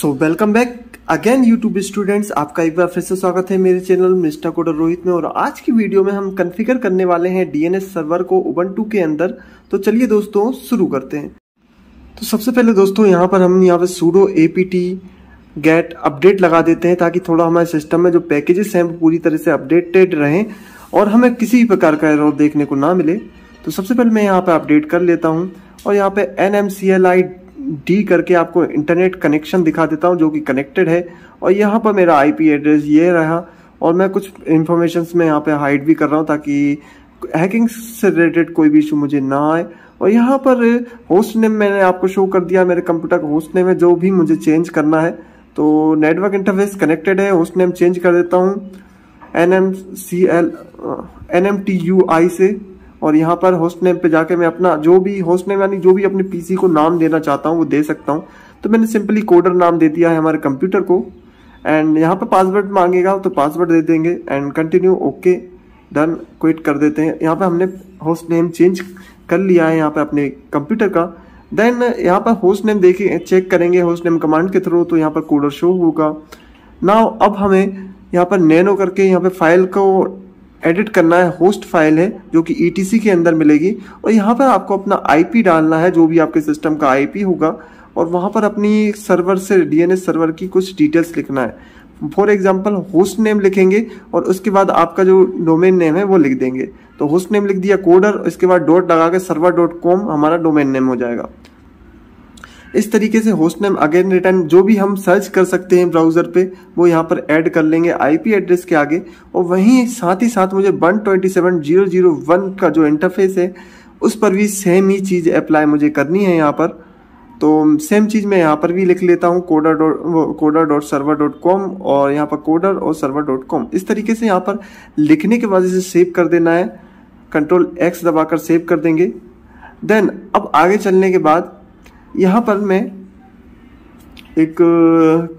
Welcome back again YouTube students, आपका एक बार फिर से स्वागत है मेरे चैनल मिस्टर कोडर रोहित में। और आज की वीडियो में हम कॉन्फ़िगर करने वाले हैं डीएनएस सर्वर को उबंटू के अंदर। तो चलिए दोस्तों शुरू करते हैं। तो सबसे पहले दोस्तों यहाँ पर हम sudo apt get अपडेट लगा देते हैं ताकि थोड़ा हमारे सिस्टम में जो पैकेजेस हैं वो पूरी तरह से अपडेटेड रहें और हमें किसी भी प्रकार का एरर देखने को ना मिले। तो सबसे पहले मैं यहाँ पे अपडेट कर लेता हूँ और यहाँ पे NMCLID करके आपको इंटरनेट कनेक्शन दिखा देता हूँ जो कि कनेक्टेड है। और यहाँ पर मेरा IP एड्रेस ये रहा और मैं कुछ इन्फॉर्मेशन में यहाँ पे हाइड भी कर रहा हूँ ताकि हैकिंग से रिलेटेड कोई भी इशू मुझे ना आए। और यहाँ पर होस्ट नेम मैंने आपको शो कर दिया, मेरे कंप्यूटर का होस्ट नेम है जो भी मुझे चेंज करना है। तो नेटवर्क इंटरफेस कनेक्टेड है, होस्ट नेम चेंज कर देता हूँ NMTUI से। और यहाँ पर होस्ट नेम पे जाके मैं अपना जो भी होस्ट नेम यानी जो भी अपने पीसी को नाम देना चाहता हूँ वो दे सकता हूँ। तो मैंने सिंपली कोडर नाम दे दिया है हमारे कंप्यूटर को। एंड यहाँ पर पासवर्ड मांगेगा तो पासवर्ड दे देंगे and continue, okay, done, quit कर देते हैं। यहाँ पे हमने होस्ट नेम चेंज कर लिया है यहाँ पे अपने कंप्यूटर का। देन यहाँ पर होस्ट नेम देखिए चेक करेंगे होस्ट नेम कमांड के थ्रू, तो यहाँ पर कोडर शो होगा। नाउ अब हमें यहाँ पर नैनो करके यहाँ पे फाइल को एडिट करना है। होस्ट फाइल है जो कि ETC के अंदर मिलेगी और यहाँ पर आपको अपना IP डालना है जो भी आपके सिस्टम का IP होगा और वहाँ पर अपनी सर्वर से DNS सर्वर की कुछ डिटेल्स लिखना है। फॉर एग्जांपल होस्ट नेम लिखेंगे और उसके बाद आपका जो डोमेन नेम है वो लिख देंगे। तो होस्ट नेम लिख दिया कोडर, इसके बाद डॉट लगा के server.com हमारा डोमेन नेम हो जाएगा। इस तरीके से होस्ट नेम अगेन रिटर्न जो भी हम सर्च कर सकते हैं ब्राउजर पे वो यहाँ पर ऐड कर लेंगे IP एड्रेस के आगे। और वहीं साथ ही साथ मुझे 127.0.0.1 का जो इंटरफेस है उस पर भी सेम ही चीज़ अप्लाई मुझे करनी है यहाँ पर। तो सेम चीज़ मैं यहाँ पर भी लिख लेता हूँ coder.server.com और यहाँ पर coder और server.com। इस तरीके से यहाँ पर लिखने के बाद इसे सेव कर देना है, Ctrl+X दबाकर सेव कर देंगे। देन अब आगे चलने के बाद यहाँ पर मैं एक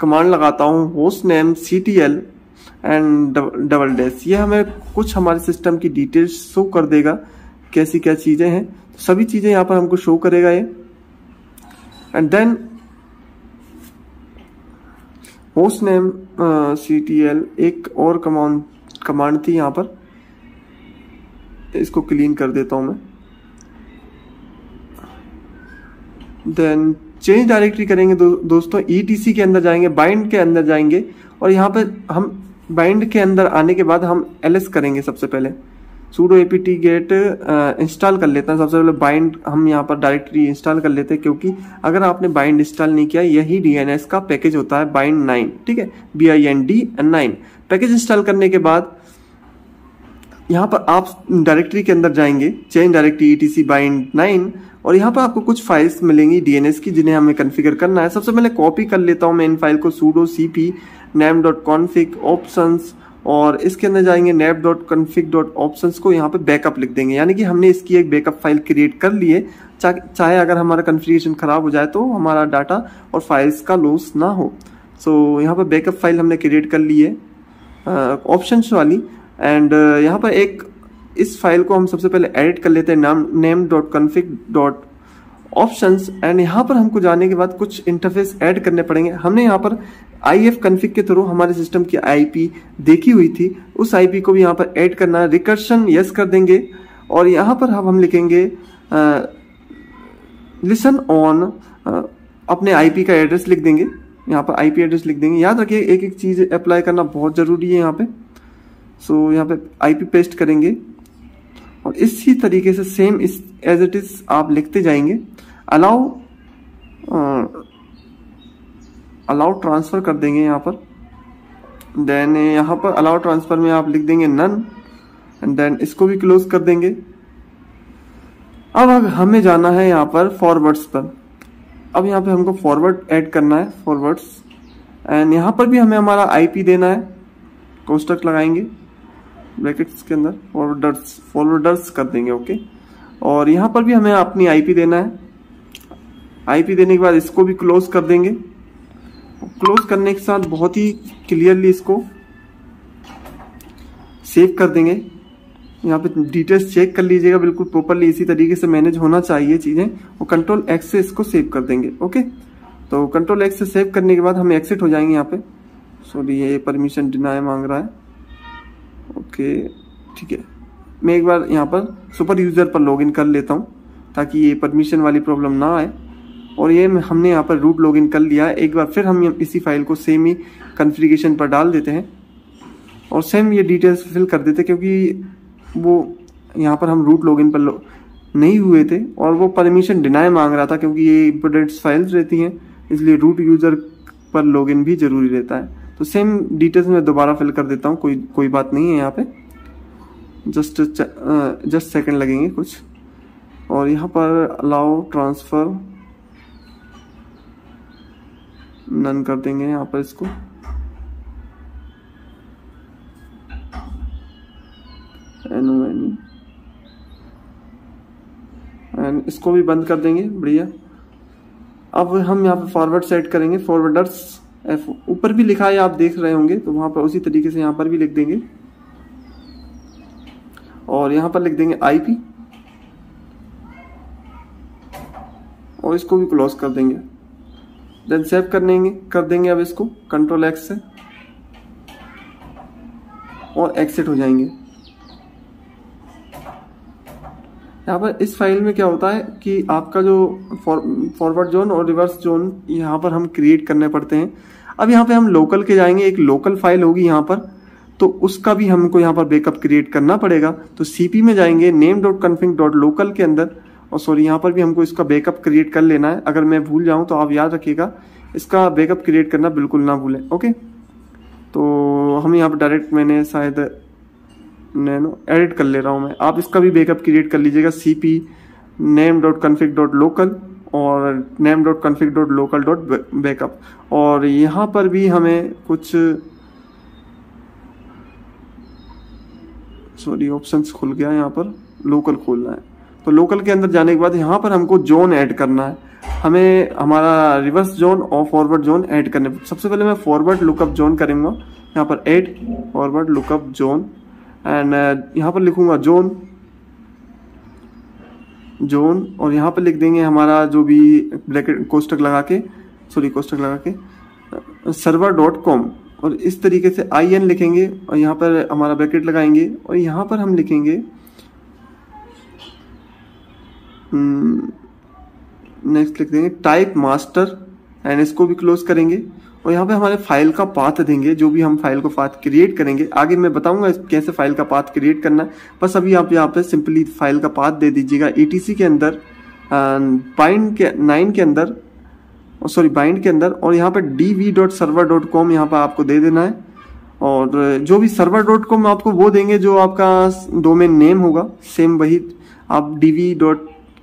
कमांड लगाता हूँ होस्ट नेम CTL एंड $। ये हमें कुछ हमारे सिस्टम की डिटेल्स शो कर देगा, कैसी क्या चीज़ें हैं। सभी चीज़ें यहाँ पर हमको शो करेगा ये। And then host name CTL एक और कमांड थी यहाँ पर, इसको क्लीन कर देता हूँ मैं। देन चेंज डायरेक्टरी करेंगे दोस्तों, ETC के अंदर जाएंगे, बाइंड के अंदर जाएंगे और यहाँ पे हम बाइंड के अंदर आने के बाद हम ls करेंगे। सबसे पहले sudo apt get इंस्टॉल कर लेते हैं। सबसे पहले बाइंड हम यहाँ पर डायरेक्टरी इंस्टॉल कर लेते हैं क्योंकि अगर आपने बाइंड इंस्टॉल नहीं किया यही DNS का पैकेज होता है बाइंड 9, ठीक है, BIND9 पैकेज इंस्टॉल करने के बाद यहाँ पर आप डायरेक्टरी के अंदर जाएंगे, चेंज डायरेक्टरी ETC बाइंड 9 और यहाँ पर आपको कुछ फाइल्स मिलेंगी DNS की जिन्हें हमें कॉन्फ़िगर करना है। सबसे पहले कॉपी कर लेता हूँ मैं इन फाइल को sudo cp name.config options और इसके अंदर जाएंगे nap.config.options को यहाँ पे बैकअप लिख देंगे, यानी कि हमने इसकी एक बैकअप फाइल क्रिएट कर ली है चाहे अगर हमारा कॉन्फ़िगरेशन खराब हो जाए तो हमारा डाटा और फाइल्स का लॉस ना हो। सो यहाँ पर बैकअप फाइल हमने क्रिएट कर ली है ऑप्शंस वाली। एंड यहाँ पर एक इस फाइल को हम सबसे पहले एडिट कर लेते हैं name.config.options एंड यहाँ पर हमको जाने के बाद कुछ इंटरफेस ऐड करने पड़ेंगे। हमने यहाँ पर ifconfig के थ्रू हमारे सिस्टम की IP देखी हुई थी, उस IP को भी यहाँ पर ऐड करना है। रिकर्शन यस कर देंगे और यहाँ पर हम लिखेंगे लिसन ऑन, अपने IP का एड्रेस लिख देंगे, यहाँ पर IP एड्रेस लिख देंगे। याद रखिए एक एक चीज़ अप्लाई करना बहुत ज़रूरी है यहाँ पे। सो यहाँ पे IP पेस्ट करेंगे और इसी तरीके से सेम इस एज इट इज आप लिखते जाएंगे। अलाउ ट्रांसफर कर देंगे यहाँ पर। देन यहाँ पर अलाउ ट्रांसफर में आप लिख देंगे नन एंड देन इसको भी क्लोज कर देंगे। अब हमें जाना है यहाँ पर फॉरवर्ड्स पर। अब यहाँ पे हमको फॉरवर्ड ऐड करना है, फॉरवर्ड्स, एंड यहाँ पर भी हमें हमारा IP देना है। कोष्टक लगाएंगे ब्रैकेट्स के अंदर, फॉरवर्डर्स कर देंगे, ओके। और यहाँ पर भी हमें अपनी IP देना है। IP देने के बाद इसको भी क्लोज कर देंगे। क्लोज करने के साथ बहुत ही क्लियरली इसको सेव कर देंगे। यहाँ पे डिटेल्स चेक कर लीजिएगा बिल्कुल प्रॉपरली, इसी तरीके से मैनेज होना चाहिए चीजें। और Ctrl+X से इसको सेव कर देंगे, ओके। तो कंट्रोल एक्स से सेव करने के बाद हम एक्सिट हो जाएंगे यहाँ पे। सॉरी, ये परमिशन डिनाई मांग रहा है। ओके ठीक है, मैं एक बार यहाँ पर सुपर यूज़र पर लॉगिन कर लेता हूँ ताकि ये परमिशन वाली प्रॉब्लम ना आए। और ये हमने यहाँ पर रूट लॉगिन कर लिया है। एक बार फिर हम इसी फाइल को सेम ही कॉन्फ़िगरेशन पर डाल देते हैं और सेम ये डिटेल्स फिल कर देते हैं, क्योंकि वो यहाँ पर हम रूट लॉगिन पर नहीं हुए थे और वो परमिशन डिनाई मांग रहा था, क्योंकि ये इंपोर्टेंट फाइल्स रहती हैं, इसलिए रूट यूज़र पर लॉगिन भी ज़रूरी रहता है। तो सेम डिटेल्स मैं दोबारा फिल कर देता हूँ, कोई बात नहीं है यहाँ पे। जस्ट सेकंड लगेंगे कुछ। और यहाँ पर अलाउ ट्रांसफ़र नन कर देंगे यहाँ पर इसको। एंड इसको भी बंद कर देंगे। बढ़िया। अब हम यहाँ पर फॉरवर्ड सेट करेंगे। फॉरवर्डर्स एफ ऊपर भी लिखा है, आप देख रहे होंगे, तो वहाँ पर उसी तरीके से यहाँ पर भी लिख देंगे और यहाँ पर लिख देंगे आईपी और इसको भी क्लोज कर देंगे। देन सेव कर देंगे अब इसको कंट्रोल एक्स से और एक्सिट हो जाएंगे। यहाँ पर इस फाइल में क्या होता है कि आपका जो फॉरवर्ड जोन और रिवर्स जोन यहाँ पर हम क्रिएट करने पड़ते हैं। अब यहाँ पे हम लोकल के जाएंगे, एक लोकल फाइल होगी यहाँ पर, तो उसका भी हमको यहाँ पर बैकअप क्रिएट करना पड़ेगा। तो सीपी में जाएंगे name.config.local के अंदर, और सॉरी यहाँ पर भी हमको इसका बैकअप क्रिएट कर लेना है। अगर मैं भूल जाऊँ तो आप याद रखिएगा, इसका बैकअप क्रिएट करना बिल्कुल ना भूलें। ओके, तो हम यहाँ पर डायरेक्ट मैंने शायद नैनो एडिट कर ले रहा हूँ मैं, आप इसका भी बैकअप क्रिएट कर लीजिएगा। cp name.config.local और name.config.local.backup। और यहाँ पर भी हमें कुछ सॉरी ऑप्शंस खुल गया, यहाँ पर लोकल खोलना है। तो लोकल के अंदर जाने के बाद यहाँ पर हमको जोन ऐड करना है। हमें हमारा रिवर्स जोन और फॉरवर्ड जोन ऐड करने। सबसे पहले मैं फॉरवर्ड लुकअप जोन करूँगा, यहाँ पर add forward lookup zone and यहाँ पर लिखूंगा जोन और यहाँ पर लिख देंगे हमारा जो भी ब्रैकेट कोष्टक लगा के server.com और इस तरीके से in लिखेंगे और यहाँ पर हमारा ब्रैकेट लगाएंगे और यहाँ पर हम लिखेंगे नेक्स्ट लिख देंगे टाइप मास्टर एंड इसको भी क्लोज करेंगे और यहाँ पे हमारे फाइल का पाथ देंगे, जो भी हम फाइल को पाथ क्रिएट करेंगे। आगे मैं बताऊंगा कैसे फाइल का पाथ क्रिएट करना है, बस अभी आप यहाँ पे सिंपली फाइल का पाथ दे दीजिएगा etc के अंदर बाइंड के 9 के अंदर बाइंड के अंदर और यहाँ पे dv.server.com यहाँ पर आपको दे देना है। और जो भी server.com आपको वो देंगे जो आपका डोमेन नेम होगा, सेम वही आप dv.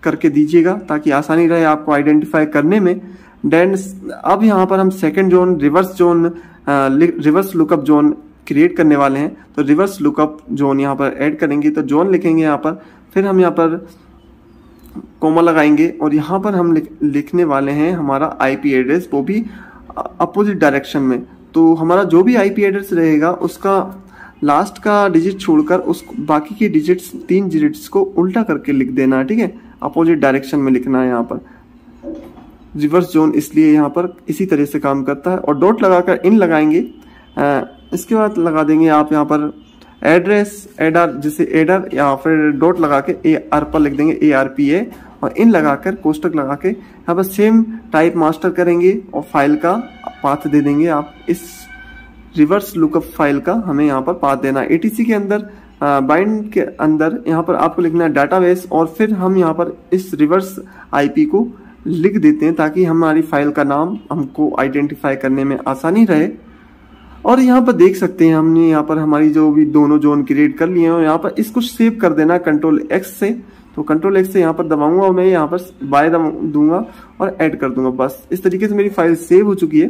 करके दीजिएगा ताकि आसानी रहे आपको आइडेंटिफाई करने में। देन अब यहाँ पर हम second zone reverse lookup zone create करने वाले हैं, तो रिवर्स लुकअप जोन यहाँ पर ऐड करेंगे। तो जोन लिखेंगे यहाँ पर, फिर हम यहाँ पर कोमा लगाएंगे और यहाँ पर हम लिखने वाले हैं हमारा आईपी एड्रेस, वो भी अपोजिट डायरेक्शन में। तो हमारा जो भी आईपी एड्रेस रहेगा उसका लास्ट का डिजिट छोड़कर उस बाकी के डिजिट्स 3 डिजिट्स को उल्टा करके लिख देना है, ठीक है, अपोजिट डायरेक्शन में लिखना है। यहाँ पर रिवर्स जोन इसलिए यहाँ पर इसी तरह से काम करता है। और डॉट लगाकर इन लगाएंगे, इसके बाद लगा देंगे आप यहाँ पर एड्रेस एडर, जैसे एडर या फिर डॉट लगा के AR पर लिख देंगे ARPA और इन लगाकर कोष्टक लगा के यहाँ पर सेम टाइप मास्टर करेंगे और फाइल का पाथ दे देंगे। आप इस रिवर्स लुकअप फाइल का हमें यहाँ पर पाथ देना है। etc के अंदर बाइंड के अंदर यहाँ पर आपको लिखना है डाटाबेस और फिर हम यहाँ पर इस रिवर्स IP को लिख देते हैं ताकि हमारी फाइल का नाम हमको आइडेंटिफाई करने में आसानी रहे। और यहाँ पर देख सकते हैं हमने यहाँ पर हमारी जो भी दोनों जोन क्रिएट कर लिए हैं और यहाँ पर इसको सेव कर देना कंट्रोल X से। तो कंट्रोल X से यहाँ पर दबाऊंगा और मैं यहाँ पर बाय दूंगा और ऐड कर दूंगा। बस इस तरीके से मेरी फाइल सेव हो चुकी है।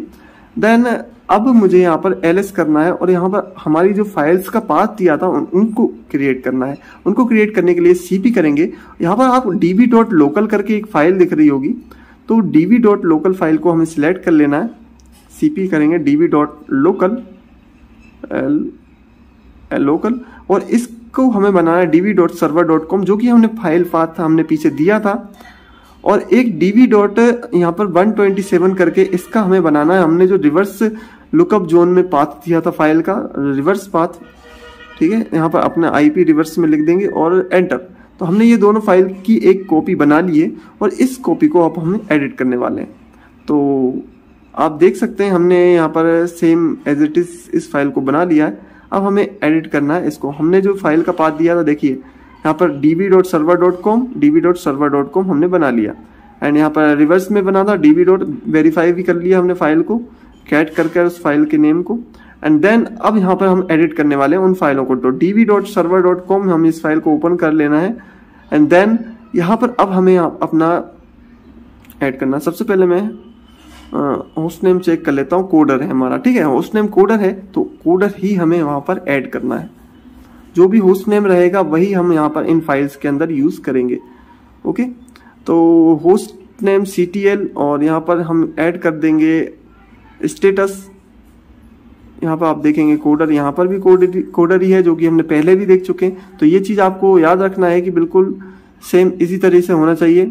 देन अब मुझे यहाँ पर ls करना है और यहाँ पर हमारी जो फाइल्स का पाथ दिया था उनको क्रिएट करना है। उनको क्रिएट करने के लिए cp करेंगे। यहाँ पर आप db.local करके एक फाइल दिख रही होगी, तो db.local फाइल को हमें सिलेक्ट कर लेना है। cp करेंगे db.local लोकल और इसको हमें बनाना है db.server.com जो कि हमने फाइल पाथ हमने पीछे दिया था। और एक db डॉट यहाँ पर 127 करके इसका हमें बनाना है। हमने जो रिवर्स लुकअप जोन में पाथ दिया था फाइल का, रिवर्स पाथ, ठीक है, यहाँ पर अपना आईपी रिवर्स में लिख देंगे और एंटर। तो हमने ये दोनों फाइल की एक कॉपी बना ली है और इस कॉपी को अब हमें एडिट करने वाले हैं। तो आप देख सकते हैं हमने यहाँ पर सेम एज इट इज इस फाइल को बना लिया है। अब हमें एडिट करना है इसको। हमने जो फाइल का पाथ दिया था देखिए यहाँ पर db.server.com हमने बना लिया, एंड यहाँ पर रिवर्स में बना था db. वेरीफाई भी कर लिया हमने फाइल को कैट करके उस फाइल के नेम को, एंड देन अब यहाँ पर हम एडिट करने वाले हैं उन फाइलों को। तो db.server.com हम इस फाइल को ओपन कर लेना है, एंड देन यहाँ पर अब हमें अपना ऐड करना। सबसे पहले मैं होस्ट नेम चेक कर लेता हूँ, कोडर है हमारा, ठीक है, होस्ट नेम कोडर है तो कोडर ही हमें वहां पर ऐड करना है। जो भी होस्ट नेम रहेगा वही हम यहाँ पर इन फाइल्स के अंदर यूज करेंगे। ओके, तो होस्ट नेम CTL और यहाँ पर हम ऐड कर देंगे स्टेटस। यहाँ पर आप देखेंगे कोडर, यहाँ पर भी कोडर ही है जो कि हमने पहले भी देख चुके हैं। तो ये चीज आपको याद रखना है कि बिल्कुल सेम इसी तरह से होना चाहिए।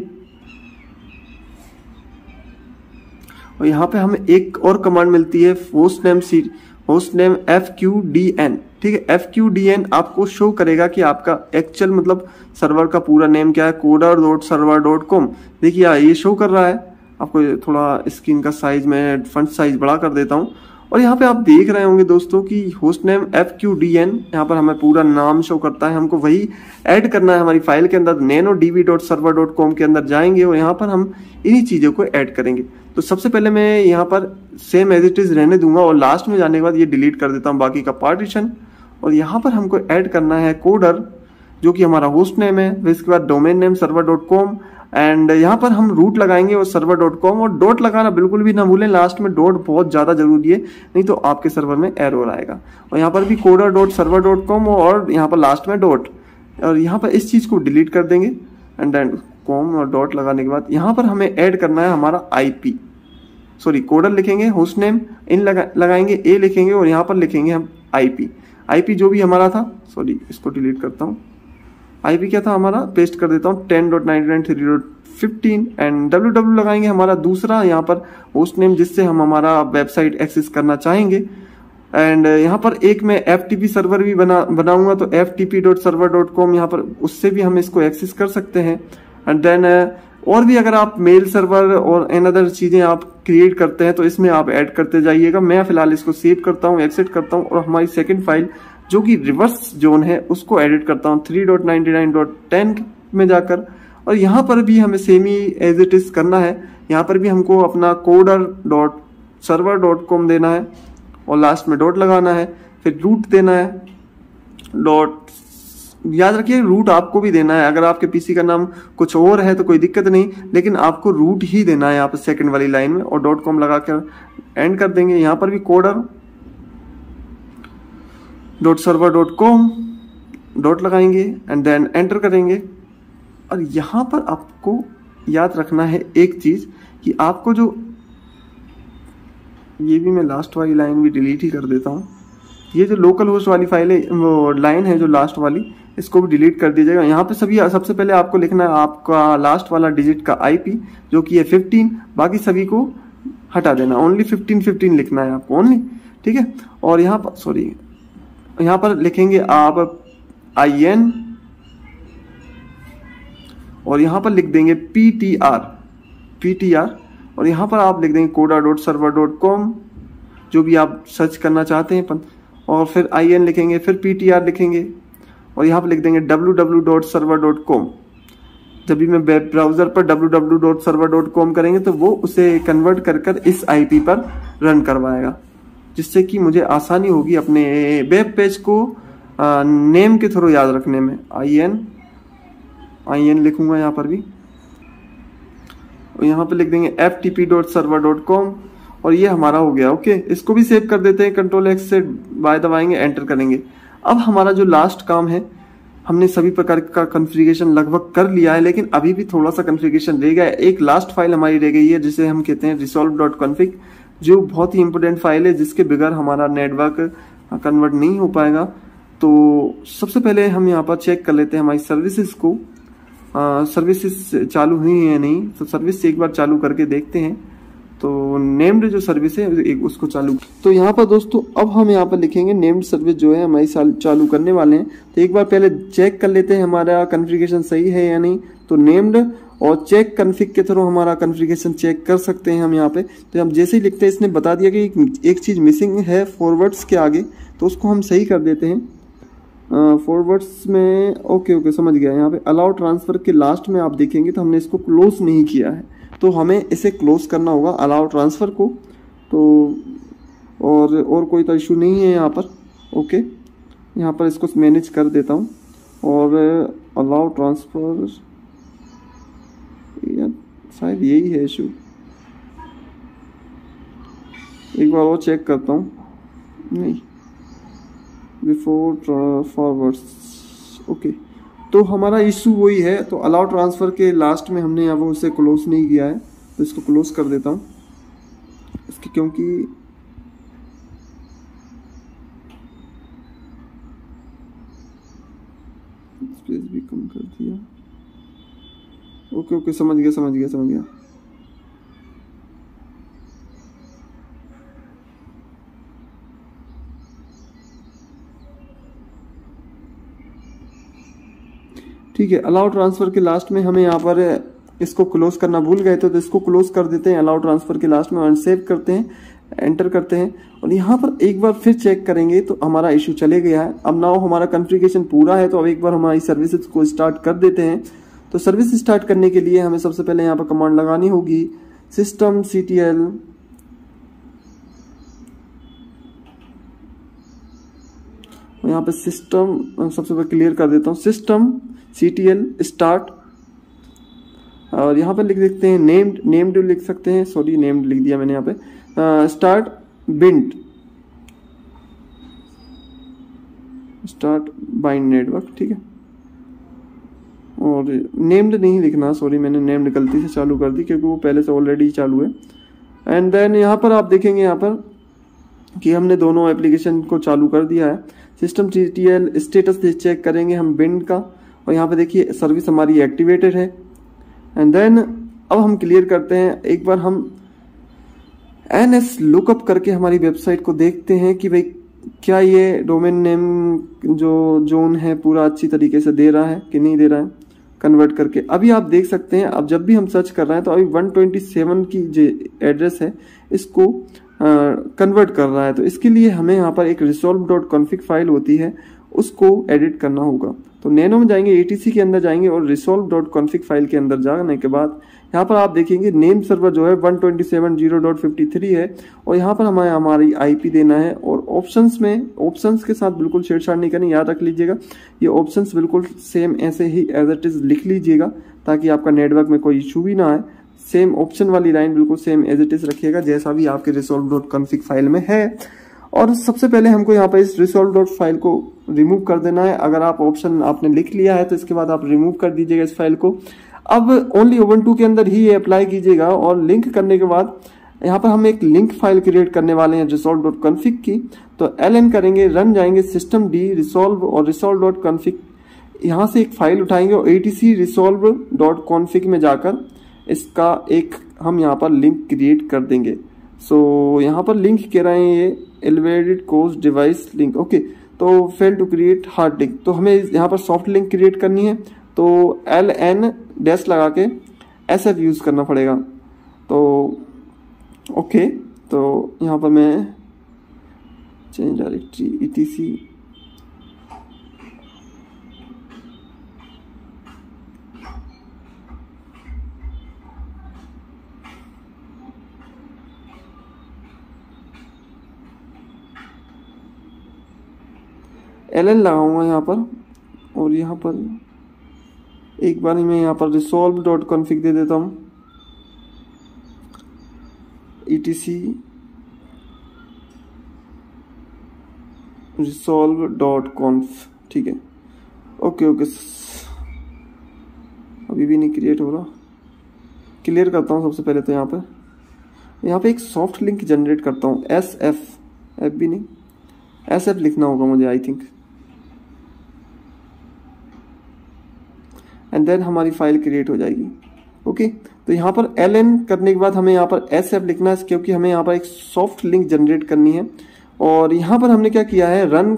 और यहाँ पे हमें एक और कमांड मिलती है होस्ट नेम FQDN, ठीक है। FQDN आपको शो करेगा कि आपका एक्चुअल मतलब सर्वर का पूरा नेम क्या है, coder.server.com। देखिए ये शो कर रहा है आपको। थोड़ा स्क्रीन का साइज में फॉन्ट साइज बड़ा कर देता हूँ। और यहाँ पे आप देख रहे होंगे दोस्तों कि होस्ट नेम FQDN यहाँ पर हमें पूरा नाम शो करता है। हमको वही ऐड करना है हमारी फाइल के अंदर। nano db.server.com के अंदर जाएंगे और यहाँ पर हम इन्हीं चीजों को ऐड करेंगे। तो सबसे पहले मैं यहाँ पर सेम एज इट इज रहने दूंगा और लास्ट में जाने के बाद ये डिलीट कर देता हूँ बाकी का पार्टीशन। और यहाँ पर हमको ऐड करना है कोडर जो कि हमारा होस्ट नेम है, फिर इसके बाद डोमेन नेम server.com, एंड यहाँ पर हम रूट लगाएंगे और server.com, और डॉट लगाना बिल्कुल भी ना भूलें, लास्ट में डॉट बहुत ज्यादा जरूरी है, नहीं तो आपके सर्वर में एरर आएगा। और यहाँ पर भी coder.server.com और यहाँ पर लास्ट में डॉट, और यहाँ पर इस चीज को डिलीट कर देंगे एंड देन कॉम और डॉट लगाने के बाद यहाँ पर हमें ऐड करना है हमारा आईपी, सॉरी कोडर लिखेंगे, होस्ट नेम इन लगाएंगे, ए लिखेंगे और यहाँ पर लिखेंगे हम आईपी जो भी हमारा था, सॉरी इसको डिलीट करता हूँ। आईपी क्या था हमारा, पेस्ट कर देता हूँ 10.99.3.15 एंड www लगाएंगे हमारा दूसरा यहाँ पर होस्ट नेम जिससे हम हमारा वेबसाइट एक्सेस करना चाहेंगे। एंड यहाँ पर एक मैं FTP सर्वर भी बनाऊंगा तो ftp.server.com यहाँ पर उससे भी हम इसको एक्सेस कर सकते हैं। एंड देन और भी अगर आप मेल सर्वर और एन अदर चीजें आप क्रिएट करते हैं तो इसमें आप ऐड करते जाइएगा। मैं फिलहाल इसको सेव करता हूँ, एक्सिट करता हूँ और हमारी सेकंड फाइल जो कि रिवर्स जोन है उसको एडिट करता हूँ 3.99.10 में जाकर। और यहाँ पर भी हमें सेम ही एज इट इज करना है। यहाँ पर भी हमको अपना coder.server.com देना है और लास्ट में डॉट लगाना है, फिर रूट देना है डॉट, याद रखिए रूट आपको भी देना है। अगर आपके पीसी का नाम कुछ और है तो कोई दिक्कत नहीं, लेकिन आपको रूट ही देना है यहाँ पर सेकंड वाली लाइन में, और .com लगाकर एंड कर देंगे। यहाँ पर भी coder.server.com डॉट लगाएंगे एंड देन एंटर करेंगे। और यहाँ पर आपको याद रखना है एक चीज कि आपको जो, ये भी मैं लास्ट वाली लाइन भी डिलीट ही कर देता हूँ। ये जो लोकल होस्ट वाली फाइल है, वो लाइन है जो लास्ट वाली, इसको भी डिलीट कर दीजिएगा। यहाँ पे सबसे पहले आपको लिखना है आपका लास्ट वाला डिजिट का आईपी जो कि है 15, बाकी सभी को हटा देना, ओनली 15 लिखना है आपको ओनली, ठीक है। और यहाँ पर सॉरी यहाँ पर लिखेंगे आप IN और यहाँ पर लिख देंगे PTR और यहाँ पर आप लिख देंगे coder.server.com जो भी आप सर्च करना चाहते हैं, और फिर IN लिखेंगे, फिर PTR लिखेंगे और यहाँ पर लिख देंगे www.server.com। जब भी मैं वेब ब्राउजर पर www.server.com करेंगे तो वो उसे कन्वर्ट कर इस IP पर रन करवाएगा, जिससे कि मुझे आसानी होगी अपने वेब पेज को नेम के थ्रू याद रखने में। IN लिखूंगा यहाँ पर भी, और यहाँ पे लिख देंगे ftp.server.com और ये हमारा हो गया। ओके, इसको भी सेव कर देते हैं, Ctrl+X से बाय दबाएंगे, एंटर करेंगे। अब हमारा जो लास्ट काम है, हमने सभी प्रकार का कॉन्फ़िगरेशन लगभग कर लिया है, लेकिन अभी भी थोड़ा सा कॉन्फ़िगरेशन रह गया है। एक लास्ट फाइल हमारी रह गई है जिसे हम कहते हैं resolve.config, जो बहुत ही इंपोर्टेंट फाइल है जिसके बगैर हमारा नेटवर्क कन्वर्ट नहीं हो पाएगा। तो सबसे पहले हम यहाँ पर चेक कर लेते हैं हमारी सर्विसेज को। सर्विसेज चालू हुई है या नहीं, तो सर्विस एक बार चालू करके देखते हैं। तो नेम्ड जो सर्विस है एक उसको चालू, तो यहाँ पर दोस्तों अब हम यहाँ पर लिखेंगे नेम्ड सर्विस जो है हमारी चालू करने वाले हैं। तो एक बार पहले चेक कर लेते हैं हमारा कॉन्फ़िगरेशन सही है या नहीं। तो नेम्ड और चेक कॉन्फ़िग के थ्रू हमारा कॉन्फ़िगरेशन चेक कर सकते हैं हम यहाँ पे। तो हम जैसे ही लिखते हैं इसने बता दिया कि एक चीज़ मिसिंग है फॉरवर्ड्स के आगे, तो उसको हम सही कर देते हैं। फॉरवर्ड्स में ओके समझ गया। यहाँ पे अलाउ ट्रांसफ़र के लास्ट में आप देखेंगे तो हमने इसको क्लोज नहीं किया है, तो हमें इसे क्लोज करना होगा अलाउ ट्रांसफ़र को। तो और कोई तो इशू नहीं है यहाँ पर। ओके, यहाँ पर इसको मैनेज कर देता हूँ और अलाउ ट्रांसफ़र, यार शायद यही है इशू। एक बार और चेक करता हूँ, नहीं बिफोर फॉरवर्ड्स। ओके, तो हमारा इशू वही है। तो अलाउ ट्रांसफ़र के लास्ट में हमने यहाँ वो उसे क्लोज नहीं किया है, तो इसको क्लोज कर देता हूँ इसकी, क्योंकि स्पेस भी कम कर दिया। ओके समझ गया। ठीक है, अलाउ ट्रांसफ़र के लास्ट में हमें यहाँ पर इसको क्लोज करना भूल गए तो इसको क्लोज कर देते हैं अलाउ ट्रांसफ़र के लास्ट में, अनसेव करते हैं, एंटर करते हैं और यहाँ पर एक बार फिर चेक करेंगे तो हमारा इशू चले गया है। अब नाउ हमारा कॉन्फ़िगरेशन पूरा है, तो अब एक बार हमारी सर्विसेज को स्टार्ट कर देते हैं। तो सर्विस स्टार्ट करने के लिए हमें सबसे पहले यहाँ पर कमांड लगानी होगी सिस्टम ctl यहाँ पे सिस्टम सबसे पहले क्लियर कर देता हूँ, सिस्टम ctl स्टार्ट, और यहाँ पर लिख देते हैं नेम्ड लिख सकते हैं, सॉरी नेम्ड लिख दिया मैंने यहाँ पे। स्टार्ट बाइंड नेटवर्क, ठीक है। और नेम्ड नहीं लिखना, सॉरी मैंने नेम्ड गलती से चालू कर दी क्योंकि वो पहले से ऑलरेडी चालू है। एंड देन यहाँ पर आप देखेंगे यहाँ पर कि हमने दोनों एप्लीकेशन को चालू कर दिया है। सिस्टम ctl स्टेटस चेक करेंगे हम बिंड का, और यहाँ पे देखिए सर्विस हमारी एक्टिवेटेड है। एंड देन अब हम क्लियर करते हैं, एक बार हम ns लुकअप करके हमारी वेबसाइट को देखते हैं कि भाई क्या ये डोमेन नेम जो जोन है पूरा अच्छी तरीके से दे रहा है कि नहीं दे रहा है कन्वर्ट करके। अभी आप देख सकते हैं, अब जब भी हम सर्च कर रहे हैं तो अभी 127 की जो एड्रेस है इसको कन्वर्ट कर रहा है। तो इसके लिए हमें यहाँ पर एक resolve.config फाइल होती है, उसको एडिट करना होगा। तो नैनो में जाएंगे, etc के अंदर जाएंगे और resolve.config फाइल के अंदर जाने के बाद यहाँ पर आप देखेंगे नेम सर्वर जो है 127.0.53 है, और यहाँ पर हमें हमारी IP देना है। और ऑप्शंस के साथ बिल्कुल छेड़छाड़ नहीं करनी, याद रख लीजिएगा ये ऑप्शंस बिल्कुल सेम ऐसे ही एज इट इज लिख लीजिएगा ताकि आपका नेटवर्क में कोई इशू भी ना आए। सेम ऑप्शन वाली लाइन बिल्कुल सेम एज इट इज रखिएगा जैसा भी आपके resolve.config फाइल में है। और सबसे पहले हमको यहाँ पर इस resolve फाइल को रिमूव कर देना है। अगर आप ऑप्शन आपने लिख लिया है तो इसके बाद आप रिमूव कर दीजिएगा इस फाइल को। अब ओनली Ubuntu के अंदर ही ये अप्लाई कीजिएगा, और लिंक करने के बाद यहाँ पर हम एक लिंक फाइल क्रिएट करने वाले हैं resolve.config की। तो ln करेंगे, रन जाएंगे systemd resolve और resolve.config, यहाँ से एक फाइल उठाएंगे और etc resolve.config में जाकर इसका एक हम यहाँ पर लिंक क्रिएट कर देंगे। सो यहाँ पर लिंक कह रहे हैं ये elevated course device link, okay. तो fail to create hard link, तो हमें यहाँ पर सॉफ्ट लिंक क्रिएट करनी है। तो ln डैश लगा के sf यूज़ करना पड़ेगा। तो ओके, तो यहाँ पर मैं चेंज डायरेक्टरी etc ln लगाऊंगा यहाँ पर, और यहाँ पर एक बार मैं यहाँ पर resolve.config दे देता हूँ, etc resolve.conf, ठीक है। ओके अभी भी नहीं क्रिएट हो रहा, क्लियर करता हूँ सबसे पहले। तो यहाँ पे एक सॉफ्ट लिंक जनरेट करता हूँ, एफ भी नहीं, SF लिखना होगा मुझे आई थिंक। एंड देन हमारी फाइल क्रिएट हो जाएगी। ओके, तो यहाँ पर ln करने के बाद हमें यहाँ पर sf लिखना है, क्योंकि हमें यहाँ पर एक सॉफ्ट लिंक जनरेट करनी है। और यहाँ पर हमने क्या किया है, रन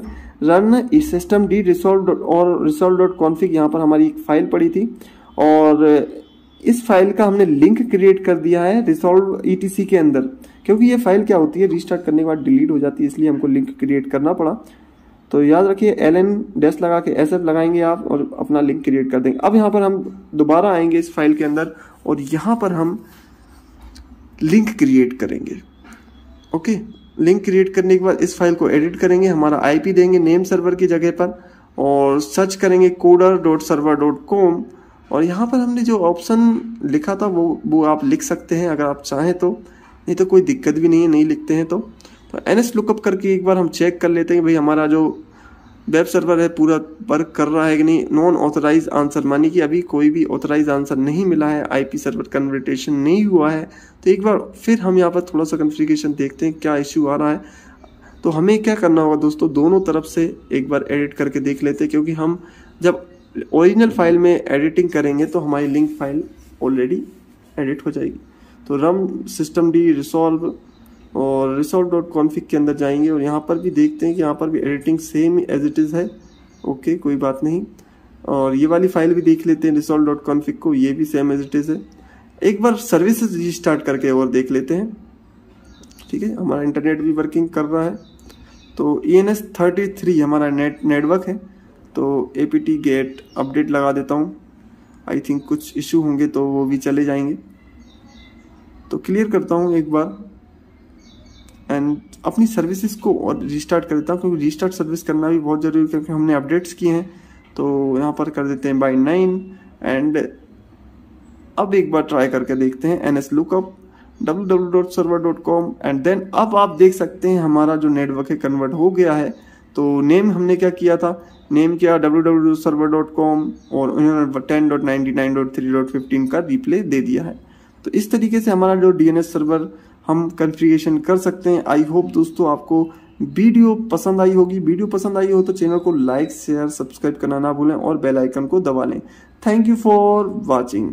systemd resolve और resolve.config, यहाँ पर हमारी एक फाइल पड़ी थी और इस फाइल का हमने लिंक क्रिएट कर दिया है resolve etc के अंदर, क्योंकि ये फाइल क्या होती है रीस्टार्ट करने के बाद डिलीट हो जाती है, इसलिए हमको लिंक क्रिएट करना पड़ा। तो याद रखिए ln डैश लगा के sf लगाएंगे आप और अपना लिंक क्रिएट कर देंगे। अब यहाँ पर हम दोबारा आएंगे इस फाइल के अंदर और यहाँ पर हम लिंक क्रिएट करेंगे। ओके, लिंक क्रिएट करने के बाद इस फाइल को एडिट करेंगे, हमारा आईपी देंगे नेम सर्वर की जगह पर और सर्च करेंगे coder.server.com और यहाँ पर हमने जो ऑप्शन लिखा था वो आप लिख सकते हैं अगर आप चाहें तो, नहीं तो कोई दिक्कत भी नहीं है नहीं लिखते हैं तो ns लुकअप करके एक बार हम चेक कर लेते हैं भाई हमारा जो वेब सर्वर है पूरा वर्क कर रहा है कि नहीं। नॉन ऑथराइज आंसर, मानी कि अभी कोई भी ऑथराइज आंसर नहीं मिला है, आईपी सर्वर कन्वर्टेशन नहीं हुआ है। तो एक बार फिर हम यहाँ पर थोड़ा सा कॉन्फ़िगरेशन देखते हैं क्या इश्यू आ रहा है। तो हमें क्या करना होगा दोस्तों, दोनों तरफ से एक बार एडिट करके देख लेते हैं, क्योंकि हम जब ओरिजिनल फाइल में एडिटिंग करेंगे तो हमारी लिंक फाइल ऑलरेडी एडिट हो जाएगी। तो रम systemd resolve और resolve.config के अंदर जाएंगे और यहाँ पर भी देखते हैं कि यहाँ पर भी editing same as it is है। ओके, कोई बात नहीं। और ये वाली फाइल भी देख लेते हैं resolve.config को, ये भी सेम एज इट इज़ है। एक बार सर्विसेज रीस्टार्ट करके और देख लेते हैं। ठीक है, हमारा इंटरनेट भी वर्किंग कर रहा है। तो ENS33 हमारा नेटवर्क है। तो apt get अपडेट लगा देता हूँ, आई थिंक कुछ इशू होंगे तो वो भी चले जाएंगे। तो क्लियर करता हूँ एक बार एंड अपनी सर्विसेज को और रीस्टार्ट कर देता हूँ, क्योंकि रीस्टार्ट सर्विस करना भी बहुत ज़रूरी है क्योंकि हमने अपडेट्स किए हैं। तो यहाँ पर कर देते हैं by 9 एंड अब एक बार ट्राई करके देखते हैं ns lookup www.server.com and then अब आप देख सकते हैं हमारा जो नेटवर्क है कन्वर्ट हो गया है। तो नेम हमने क्या किया था, नेम किया www.server.com और उन्होंने 10.99.3.15 का रिप्ले दे दिया है। तो इस तरीके से हमारा जो DNS सर्वर हम कॉन्फ़िगरेशन कर सकते हैं। आई होप दोस्तों आपको वीडियो पसंद आई होगी। वीडियो पसंद आई हो तो चैनल को लाइक शेयर सब्सक्राइब करना ना भूलें और बेल आइकन को दबा लें। Thank you for watching.